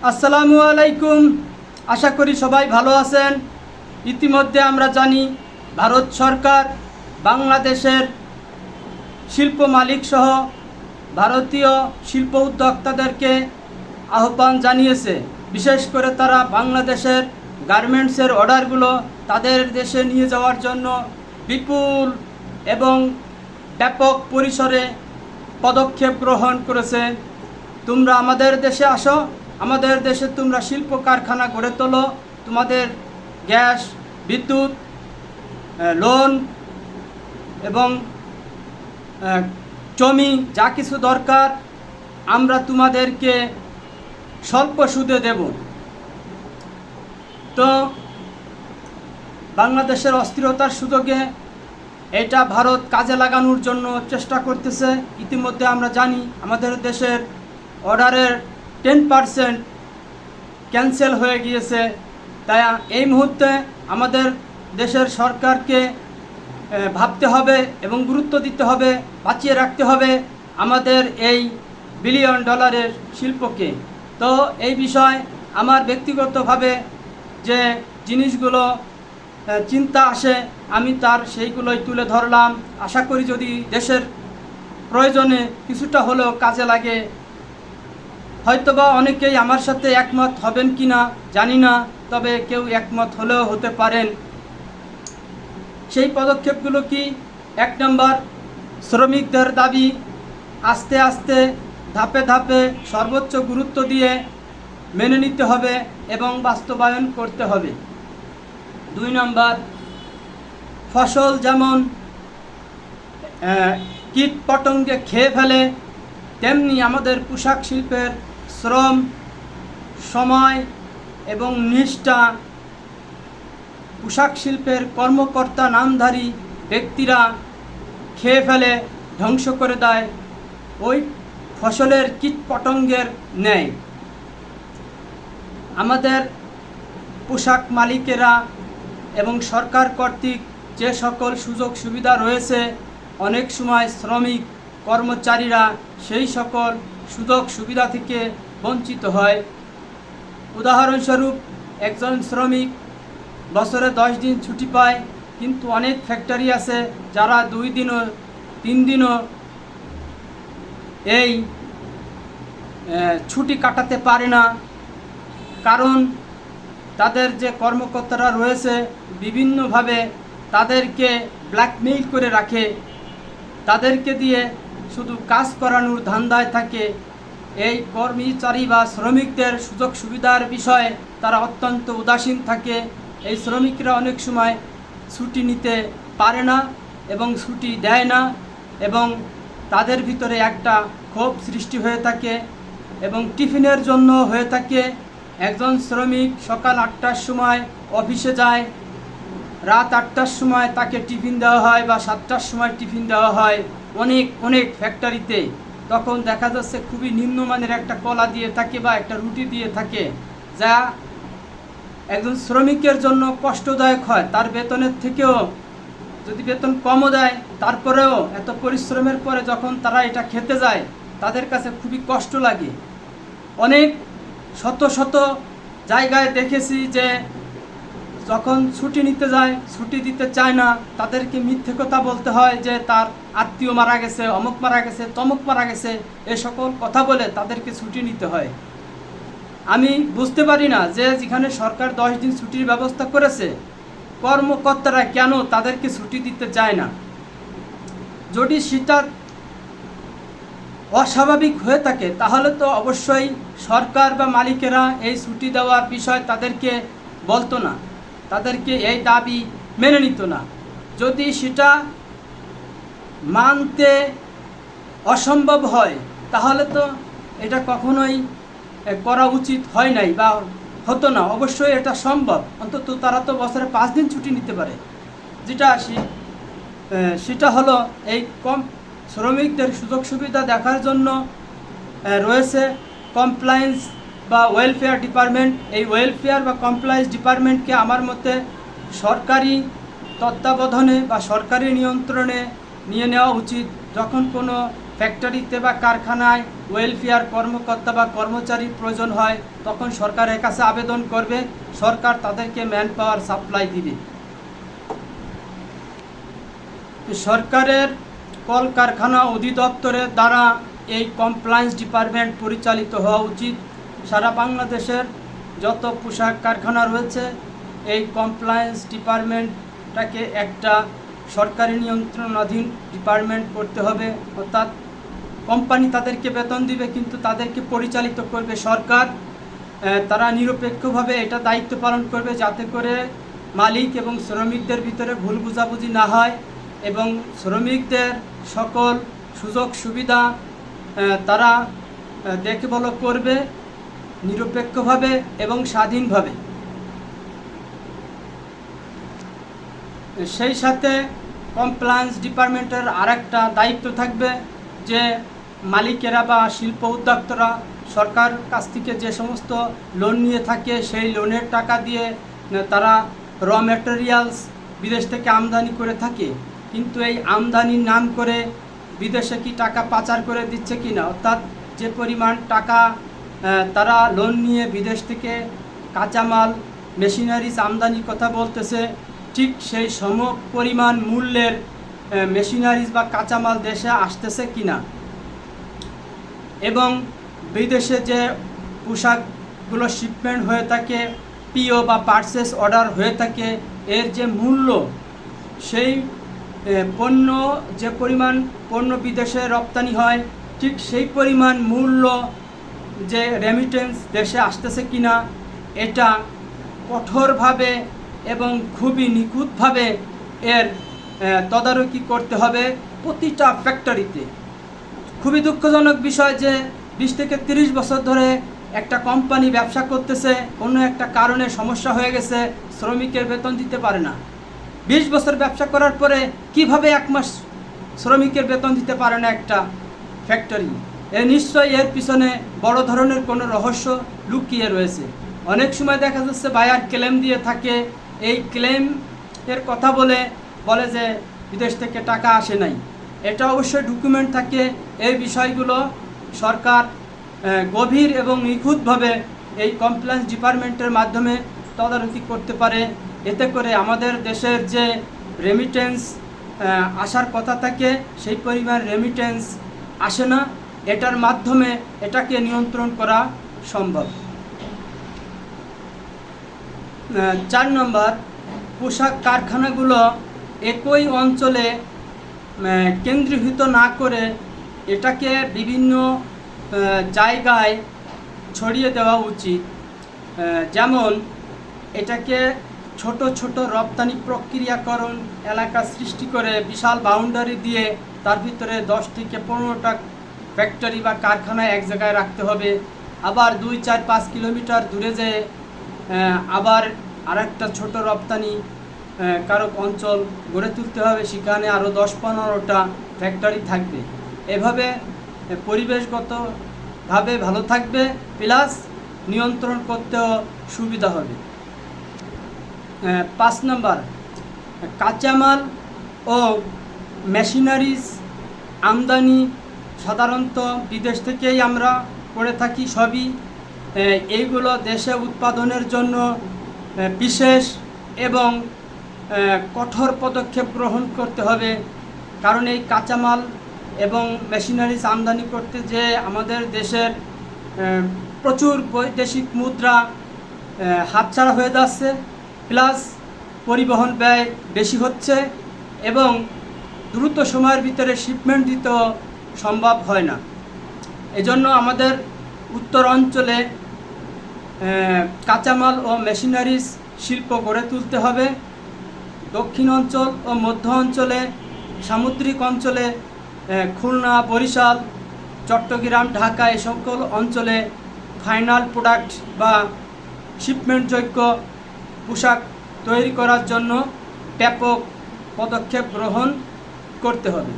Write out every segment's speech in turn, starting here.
আসসালামু আলাইকুম। আশা করি সবাই ভালো আছেন। ইতিমধ্যে আমরা জানি ভারত সরকার বাংলাদেশের শিল্প মালিক সহ ভারতীয় শিল্প উদ্যোক্তাদেরকে আহ্বান জানিয়েছে। বিশেষ করে তারা বাংলাদেশের গার্মেন্টসের অর্ডারগুলো তাদের দেশে নিয়ে যাওয়ার জন্য বিপুল এবং ব্যাপক পরিসরে পদক্ষেপ গ্রহণ করেছে। তোমরা আমাদের দেশে আসো, আমাদের দেশে তোমরা শিল্প কারখানা গড়ে তোলো, তোমাদের গ্যাস, বিদ্যুৎ, লোন এবং জমি যা কিছু দরকার আমরা তোমাদেরকে স্বল্প সুদে দেব। তো বাংলাদেশের অস্থিরতার সুযোগে এটা ভারত কাজে লাগানোর জন্য চেষ্টা করতেছে। ইতিমধ্যে আমরা জানি আমাদের দেশের অর্ডারের 10% ক্যান্সেল হয়ে গিয়েছে। তাই এই মুহূর্তে আমাদের দেশের সরকারকে ভাবতে হবে এবং গুরুত্ব দিতে হবে, বাঁচিয়ে রাখতে হবে আমাদের এই বিলিয়ন ডলারের শিল্পকে। তো এই বিষয় আমার ব্যক্তিগতভাবে যে জিনিসগুলো চিন্তা আসে আমি সেইগুলোই তুলে ধরলাম। আশা করি যদি দেশের প্রয়োজনে কিছুটা হলেও কাজে লাগে। হয়তোবা অনেকেই আমার সাথে একমত হবেন কি না জানি না, তবে কেউ একমত হলেও হতে পারেন। সেই পদক্ষেপগুলো কি? 1 নম্বর, শ্রমিকদের দাবি আস্তে আস্তে ধাপে ধাপে সর্বোচ্চ গুরুত্ব দিয়ে মেনে নিতে হবে এবং বাস্তবায়ন করতে হবে। 2 নম্বর, ফসল যেমন কীট পতঙ্গে খেয়ে ফেলে তেমনি আমাদের পোশাক শিল্পের শ্রম, সময় এবং নিষ্ঠা পোশাক শিল্পের কর্মকর্তা নামধারী ব্যক্তিরা খেয়ে ফেলে, ধ্বংস করে দেয় ওই ফসলের কীট পতঙ্গের ন্যায়। আমাদের পোশাক মালিকেরা এবং সরকার কর্তৃক যে সকল সুযোগ সুবিধা রয়েছে অনেক সময় শ্রমিক কর্মচারীরা সেই সকল সুযোগ সুবিধা থেকে বঞ্চিত হয়। উদাহরণস্বরূপ একজন শ্রমিক বছরে 10 দিন ছুটি পায়, কিন্তু অনেক ফ্যাক্টরি আছে যারা 2 দিনও 3 দিনও এই ছুটি কাটাতে পারে না। কারণ তাদের যে কর্মকর্তারা রয়েছে বিভিন্নভাবে তাদেরকে ব্ল্যাকমেইল করে রাখে, তাদেরকে দিয়ে শুধু কাজ করানোর ধান্দায় থাকে। এই কর্মচারী বা শ্রমিকদের সুযোগ সুবিধার বিষয়ে তারা অত্যন্ত উদাসীন থাকে। এই শ্রমিকরা অনেক সময় ছুটি নিতে পারে না এবং ছুটি দেয় না, এবং তাদের ভিতরে একটা ক্ষোভ সৃষ্টি হয়ে থাকে এবং টিফিনের জন্য হয়ে থাকে। একজন শ্রমিক সকাল 8টার সময় অফিসে যায়, রাত 8টার সময় তাকে টিফিন দেওয়া হয় বা 7টার সময় টিফিন দেওয়া হয় অনেক ফ্যাক্টরিতে। তখন দেখা যাচ্ছে খুবই নিম্নমানের একটা কলা দিয়ে থাকে বা একটা রুটি দিয়ে থাকে, যা একজন শ্রমিকের জন্য কষ্টদায়ক হয়। তার বেতনের থেকেও যদি বেতন কমও দেয় তারপরেও এত পরিশ্রমের পরে যখন তারা এটা খেতে যায় তাদের কাছে খুবই কষ্ট লাগে। অনেক শত জায়গায় দেখেছি যে যখন ছুটি নিতে যায় ছুটি দিতে চায় না, তাদেরকে মিথ্যে কথা বলতে হয় যে তার আত্মীয় মারা গেছে, অমুক মারা গেছে, তমুক মারা গেছে, এ সকল কথা বলে তাদেরকে ছুটি নিতে হয়। আমি বুঝতে পারি না যে যেখানে সরকার 10 দিন ছুটির ব্যবস্থা করেছে কর্মকর্তারা কেন তাদেরকে ছুটি দিতে চায় না। যদি সেটা অস্বাভাবিক হয়ে থাকে তাহলে তো অবশ্যই সরকার বা মালিকেরা এই ছুটি দেওয়ার বিষয় তাদেরকে বলতো না, তাদেরকে এই দাবি মেনে নিত না। যদি সেটা মানতে অসম্ভব হয় তাহলে তো এটা কখনোই করা উচিত হয় নাই বা হতো না। অবশ্যই এটা সম্ভব, অন্তত তারা তো বছরে 5 দিন ছুটি নিতে পারে। সেটা হলো এই শ্রমিকদের সুযোগ সুবিধা দেখার জন্য রয়েছে কমপ্লায়েন্স বা ওয়েলফেয়ার ডিপার্টমেন্ট। এই ওয়েলফেয়ার বা কমপ্লায়েন্স ডিপার্টমেন্টকে আমার মতে সরকারি তত্ত্বাবধানে বা সরকারি নিয়ন্ত্রণে নিয়ে নেওয়া উচিত। যখন কোনো ফ্যাক্টরিতে বা কারখানায় ওয়েলফেয়ার কর্মকর্তা বা কর্মচারীর প্রয়োজন হয়, তখন সরকারের কাছে আবেদন করবে, সরকার তাদেরকে ম্যান পাওয়ার সাপ্লাই দিবে। সরকারের কলকারখানা অধিদপ্তরের দ্বারা এই কমপ্লায়েন্স ডিপার্টমেন্ট পরিচালিত হওয়া উচিত। সারা বাংলাদেশের যত পোশাক কারখানা রয়েছে, এই কমপ্লায়েন্স ডিপার্টমেন্টটাকে একটা সরকারি নিয়ন্ত্রণাধীন ডিপার্টমেন্ট করতে হবে। অর্থাৎ কোম্পানি তাদেরকে বেতন দিবে, কিন্তু তাদেরকে পরিচালিত করবে সরকার। তারা নিরপেক্ষভাবে এটা দায়িত্ব পালন করবে, যাতে করে মালিক এবং শ্রমিকদের ভিতরে ভুল বোঝাবুঝি না হয়, এবং শ্রমিকদের সকল সুযোগ সুবিধা তারা দেখভাল করবে নিরপেক্ষভাবে এবং স্বাধীনভাবে। সেই সাথে কমপ্লায়েন্স ডিপার্টমেন্টের আরেকটা দায়িত্ব থাকবে যে মালিকেরা বা শিল্প উদ্যোক্তারা সরকার কাছ থেকে যে সমস্ত লোন নিয়ে থাকে, সেই লোনের টাকা দিয়ে তারা র ম্যাটেরিয়ালস বিদেশ থেকে আমদানি করে থাকে, কিন্তু এই আমদানির নাম করে বিদেশে কি টাকা পাচার করে দিচ্ছে কি না, অর্থাৎ যে পরিমাণ টাকা তারা লোন নিয়ে বিদেশ থেকে কাঁচামাল মেশিনারিজ আমদানির কথা বলতেছে, ঠিক সেই সম পরিমাণ মূল্যের মেশিনারিজ বা কাঁচামাল দেশে আসতেছে কিনা, এবং বিদেশে যে পোশাকগুলো শিপমেন্ট হয়ে থাকে, পিও বা পারচেস অর্ডার হয়ে থাকে, এর যে মূল্য, সেই পণ্য যে পরিমাণ পণ্য বিদেশে রপ্তানি হয়, ঠিক সেই পরিমাণ মূল্য যে রেমিটেন্স দেশে আসতেছে কিনা, এটা কঠোরভাবে এবং খুবই নিখুঁতভাবে এর তদারকি করতে হবে প্রতিটা ফ্যাক্টরিতে। খুবই দুঃখজনক বিষয় যে 20 থেকে 30 বছর ধরে একটা কোম্পানি ব্যবসা করতেছে, কোনো একটা কারণে সমস্যা হয়ে গেছে, শ্রমিকের বেতন দিতে পারে না। 20 বছর ব্যবসা করার পরে কিভাবে 1 মাস শ্রমিকের বেতন দিতে পারে না একটা ফ্যাক্টরি? নিশ্চয়ই এর পিছনে বড় ধরনের কোনো রহস্য লুকিয়ে রয়েছে। অনেক সময় দেখা যাচ্ছে বায়ার ক্লেম দিয়ে থাকে, এই ক্লেম এর কথা বলে যে বিদেশ থেকে টাকা আসে নাই। এটা অবশ্যই ডকুমেন্ট থাকে। এই বিষয়গুলো সরকার গভীর এবং নিখুঁতভাবে এই কমপ্লায়েন্স ডিপার্টমেন্টের মাধ্যমে তদারকি করতে পারে। এতে করে আমাদের দেশের যে রেমিটেন্স আসার কথা থাকে, সেই পরিমাণ রেমিটেন্স আসে না। এটার মাধ্যমে এটাকে নিয়ন্ত্রণ করা সম্ভব। 4 নম্বর, পোশাক কারখানাগুলো একই অঞ্চলে কেন্দ্রীভূত না করে এটাকে বিভিন্ন জায়গায় ছড়িয়ে দেওয়া উচিত। যেমন এটাকে ছোট ছোট রপ্তানি প্রক্রিয়াকরণ এলাকা সৃষ্টি করে বিশাল বাউন্ডারি দিয়ে তার ভিতরে 10 থেকে 15টা ফ্যাক্টরি বা কারখানা এক জায়গায় রাখতে হবে। আবার 2, 4, 5 কিলোমিটার দূরে যে আবার আরেকটা ছোট রপ্তানি কারক অঞ্চল গড়ে তুলতে হবে, সেখানে আরও 10-15টা ফ্যাক্টরি থাকবে। এভাবে পরিবেশগতভাবে ভালো থাকবে, প্লাস নিয়ন্ত্রণ করতেও সুবিধা হবে। 5 নম্বর, কাঁচামাল ও মেশিনারিজ আমদানি সাধারণত বিদেশ থেকেই আমরা করে থাকি সবই। এইগুলো দেশে উৎপাদনের জন্য বিশেষ এবং কঠোর পদক্ষেপ গ্রহণ করতে হবে। কারণ এই কাঁচামাল এবং মেশিনারিজ আমদানি করতে যে আমাদের দেশের প্রচুর বৈদেশিক মুদ্রা হাতছাড়া হয়ে যাচ্ছে, প্লাস পরিবহন ব্যয় বেশি হচ্ছে এবং দ্রুত সময়ের ভিতরে শিপমেন্ট দিতেও সম্ভব হয় না। এজন্য আমাদের উত্তর অঞ্চলে কাঁচামাল ও মেশিনারিজ শিল্প গড়ে তুলতে হবে। দক্ষিণ অঞ্চল ও মধ্য অঞ্চলে, সামুদ্রিক অঞ্চলে, খুলনা, বরিশাল, চট্টগ্রাম, ঢাকা এই সকল অঞ্চলে ফাইনাল প্রোডাক্ট বা শিপমেন্টযোগ্য পোশাক তৈরি করার জন্য ব্যাপক পদক্ষেপ গ্রহণ করতে হবে।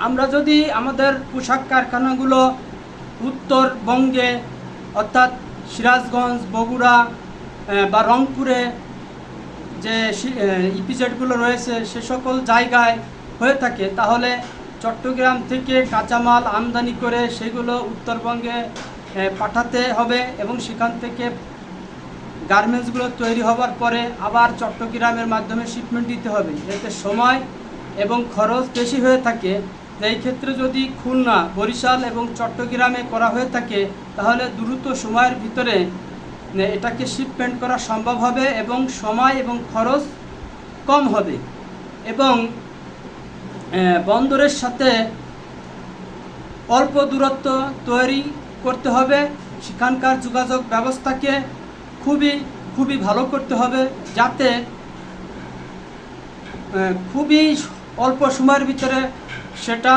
আমরা যদি আমাদের পোশাক কারখানাগুলো উত্তরবঙ্গে অর্থাৎ সিরাজগঞ্জ, বগুড়া বা রংপুরে যে ইপিজেডগুলো রয়েছে সে সকল জায়গায় হয়ে থাকে, তাহলে চট্টগ্রাম থেকে কাঁচামাল আমদানি করে সেগুলো উত্তরবঙ্গে পাঠাতে হবে এবং সেখান থেকে গার্মেন্টসগুলো তৈরি হওয়ার পরে আবার চট্টগ্রামের মাধ্যমে শিপমেন্ট দিতে হবে। এতে সময় এবং খরচ বেশি হয়ে থাকে। এই ক্ষেত্রে যদি খুলনা, বরিশাল এবং চট্টগ্রামে করা হয়ে থাকে তাহলে দ্রুত সময়ের ভিতরে এটাকে শিপমেন্ট করা সম্ভব হবে এবং সময় এবং খরচ কম হবে। এবং বন্দরের সাথে অল্প দূরত্ব তৈরি করতে হবে, সেখানকার যোগাযোগ ব্যবস্থাকে খুবই ভালো করতে হবে, যাতে খুবই অল্প সময়ের ভিতরে সেটা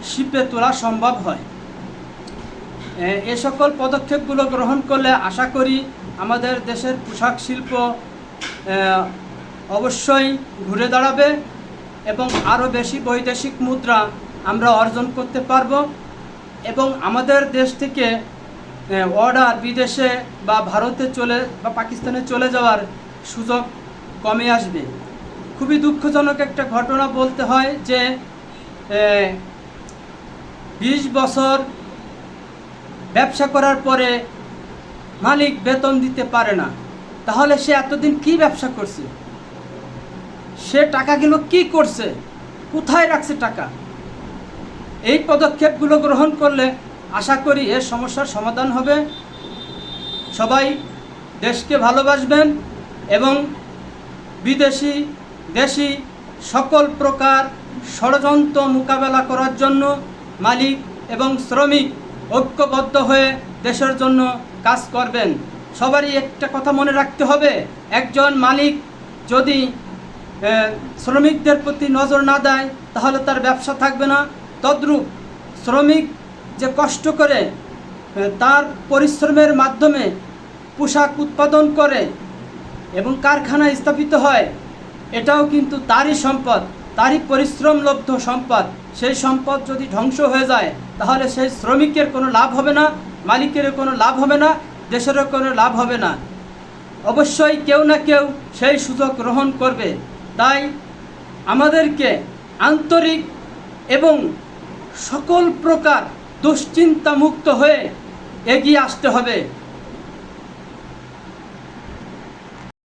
শিপে তোলা সম্ভব হয়। এ সকল পদক্ষেপগুলো গ্রহণ করলে আশা করি আমাদের দেশের পোশাক শিল্প অবশ্যই ঘুরে দাঁড়াবে এবং আরও বেশি বৈদেশিক মুদ্রা আমরা অর্জন করতে পারব এবং আমাদের দেশ থেকে অর্ডার বিদেশে বা ভারতে বা পাকিস্তানে চলে যাওয়ার সুযোগ কমে আসবে। খুবই দুঃখজনক একটা ঘটনা বলতে হয় যে 20 বছর ব্যবসা করার পরে মালিক বেতন দিতে পারে না, তাহলে সে এতদিন কি ব্যবসা করছে? সে টাকাগুলো কি করছে? কোথায় রাখছে টাকা? এই পদক্ষেপগুলো গ্রহণ করলে আশা করি এর সমস্যার সমাধান হবে। সবাই দেশকে ভালোবাসবেন এবং বিদেশি দেশি সকল প্রকার ষড়যন্ত্র মোকাবেলা করার জন্য মালিক এবং শ্রমিক ঐক্যবদ্ধ হয়ে দেশের জন্য কাজ করবেন। সবারই একটা কথা মনে রাখতে হবে, একজন মালিক যদি শ্রমিকদের প্রতি নজর না দেয় তাহলে তার ব্যবসা থাকবে না। তদ্রূপ শ্রমিক যে কষ্ট করে তার পরিশ্রমের মাধ্যমে পোশাক উৎপাদন করে এবং কারখানা স্থাপিত হয়, এটাও কিন্তু তারই সম্পদ, তারই পরিশ্রমলব্ধ সম্পদ। সেই সম্পদ যদি ধ্বংস হয়ে যায় তাহলে সেই শ্রমিকের কোনো লাভ হবে না, মালিকেরও কোনো লাভ হবে না, দেশেরও কোনো লাভ হবে না। অবশ্যই কেউ না কেউ সেই সুযোগ গ্রহণ করবে। তাই আমাদেরকে আন্তরিক এবং সকল প্রকার দুশ্চিন্তা মুক্ত হয়ে এগিয়ে আসতে হবে।